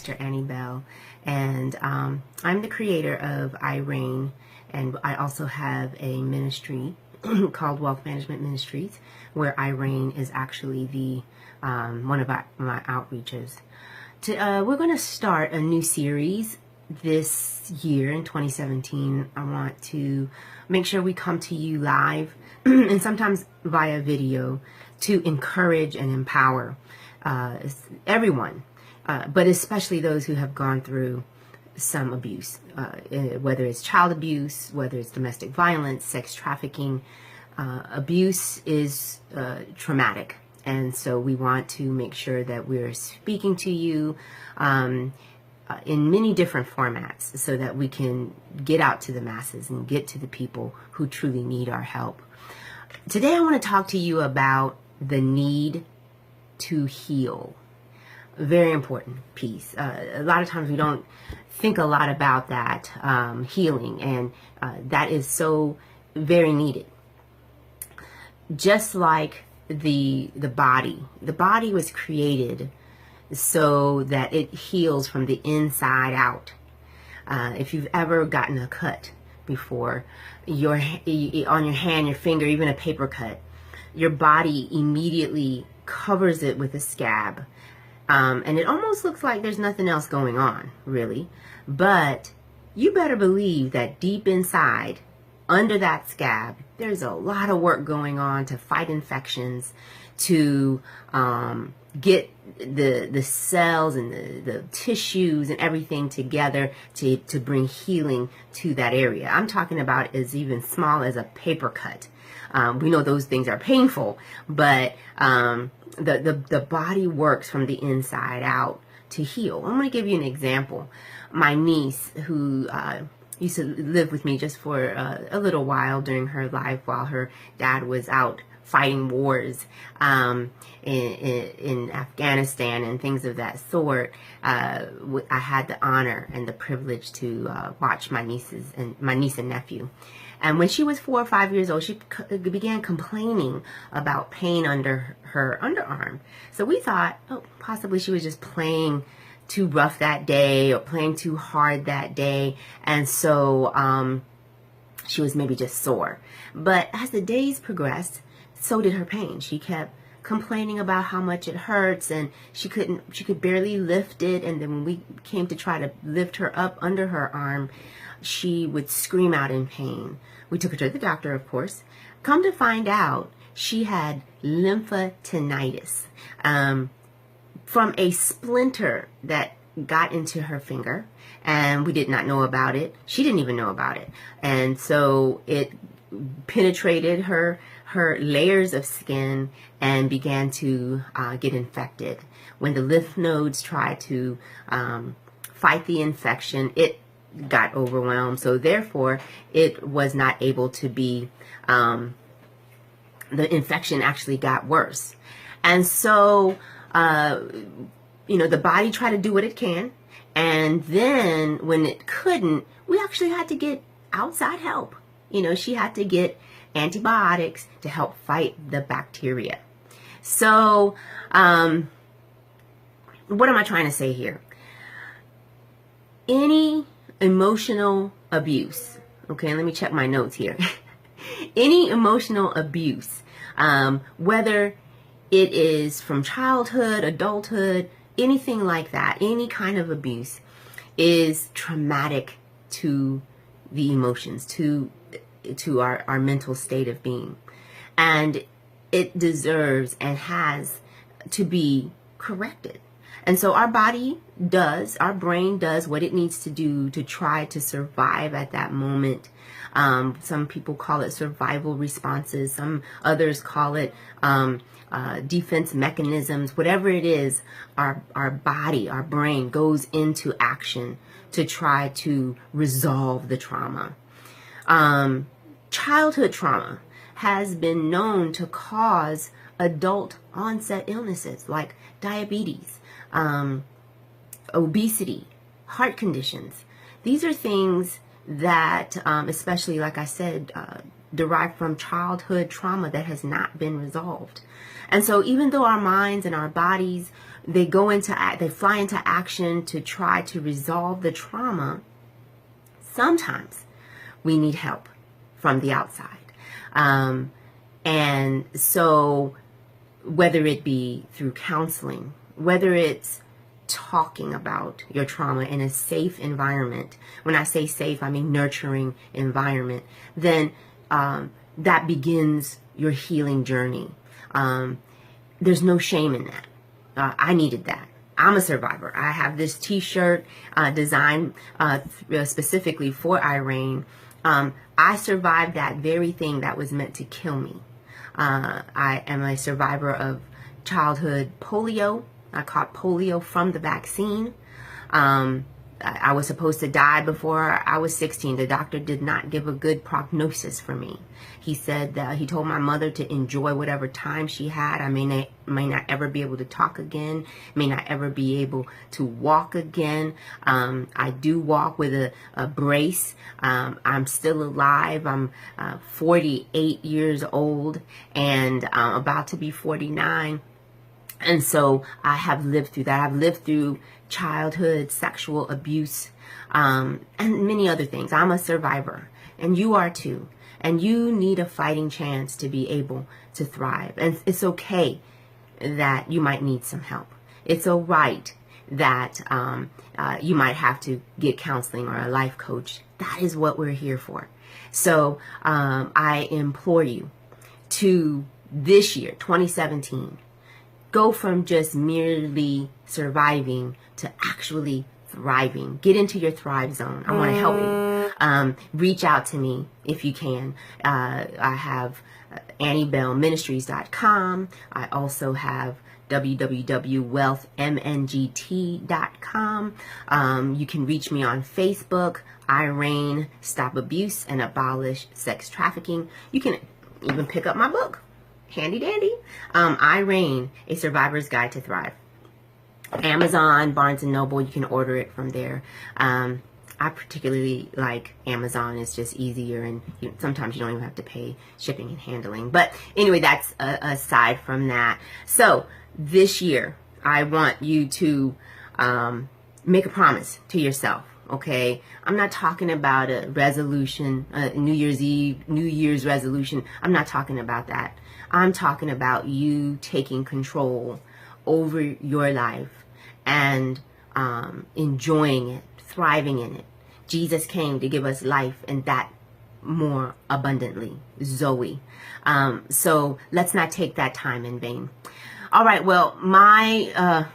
Pastor Annie Bell, and I'm the creator of R.E.I.G.N, and I also have a ministry called Wealth Management Ministries, where R.E.I.G.N is actually the one of my outreaches. We're going to start a new series this year in 2017. I want to make sure we come to you live and sometimes via video to encourage and empower everyone, but especially those who have gone through some abuse, whether it's child abuse, whether it's domestic violence, sex trafficking. Abuse is traumatic, and so we want to make sure that we're speaking to you in many different formats so that we can get out to the masses and get to the people who truly need our help. Today I want to talk to you about the need to heal. A very important piece. A lot of times we don't think a lot about that healing, and that is so very needed. Just like the body was created so that it heals from the inside out. If you've ever gotten a cut before, on your hand, your finger, even a paper cut, your body immediately covers it with a scab. And it almost looks like there's nothing else going on, really. But you better believe that deep inside, under that scab, there's a lot of work going on to fight infections, to get the cells and the tissues and everything together to bring healing to that area. I'm talking about as even small as a paper cut. We know those things are painful, but the body works from the inside out to heal. I'm going to give you an example. My niece, who used to live with me just for a little while during her life while her dad was out fighting wars in Afghanistan and things of that sort. I had the honor and the privilege to watch my niece and nephew. And when she was 4 or 5 years old, she began complaining about pain under her underarm. So we thought, oh, possibly she was just playing too rough that day or playing too hard that day. And so she was maybe just sore. But as the days progressed, so did her pain. She kept complaining about how much it hurts, and she could barely lift it. And then when we came to try to lift her up under her arm, she would scream out in pain. We took her to the doctor, of course. Come to find out, she had lymphadenitis from a splinter that got into her finger, and we did not know about it. She didn't even know about it. And so it penetrated her layers of skin and began to get infected. When the lymph nodes tried to fight the infection, it got overwhelmed. So therefore, it was not able to be, the infection actually got worse. And so, the body tried to do what it can. And then when it couldn't, we actually had to get outside help. She had to get antibiotics to help fight the bacteria. So, what am I trying to say here? Any emotional abuse, okay, let me check my notes here. Any emotional abuse, whether it is from childhood, adulthood, anything like that, any kind of abuse is traumatic to the emotions, to our mental state of being. And it deserves and has to be corrected. And so our brain does what it needs to do to try to survive at that moment. Some people call it survival responses. Some others call it defense mechanisms. Whatever it is, our body, our brain goes into action to try to resolve the trauma. Childhood trauma has been known to cause adult onset illnesses like diabetes, obesity, heart conditions. These are things that, especially like I said, derive from childhood trauma that has not been resolved. And so even though our minds and our bodies they fly into action to try to resolve the trauma, sometimes we need help from the outside. And so whether it be through counseling, whether it's talking about your trauma in a safe environment, when I say safe, I mean nurturing environment, then that begins your healing journey. There's no shame in that. I needed that. I'm a survivor. I have this t-shirt designed specifically for R.E.I.G.N. I survived that very thing that was meant to kill me. I am a survivor of childhood polio. I caught polio from the vaccine. I was supposed to die before I was 16. The doctor did not give a good prognosis for me. He said that he told my mother to enjoy whatever time she had. I may not ever be able to talk again, may not ever be able to walk again. I do walk with a brace. I'm still alive. I'm 48 years old and about to be 49. And so I have lived through that. I've lived through childhood sexual abuse and many other things. I'm a survivor, and you are too. And you need a fighting chance to be able to thrive. And it's okay that you might need some help. It's all right that you might have to get counseling or a life coach. That is what we're here for. So I implore you to this year, 2017, go from just merely surviving to actually thriving. Get into your thrive zone. I want to help you. Reach out to me if you can. I have AnnieBellMinistries.com. I also have www.wealthmngt.com. You can reach me on Facebook, R.E.I.G.N. Stop Abuse and Abolish Sex Trafficking. You can even pick up my book. Handy dandy. R.E.I.G.N. A Survivor's Guide to Thrive. Amazon, Barnes & Noble, you can order it from there. I particularly like Amazon. It's just easier, and sometimes you don't even have to pay shipping and handling. But anyway, that's aside from that. So this year, I want you to make a promise to yourself. Okay, I'm not talking about a resolution, New Year's resolution. I'm not talking about that. I'm talking about you taking control over your life and enjoying it, thriving in it. Jesus came to give us life, and that more abundantly. Zoe. So let's not take that time in vain. All right, well, I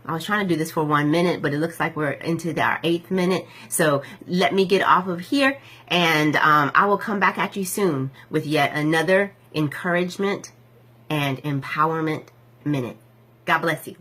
was trying to do this for 1 minute, but it looks like we're into our 8th minute. So let me get off of here, and I will come back at you soon with yet another encouragement and empowerment minute. God bless you.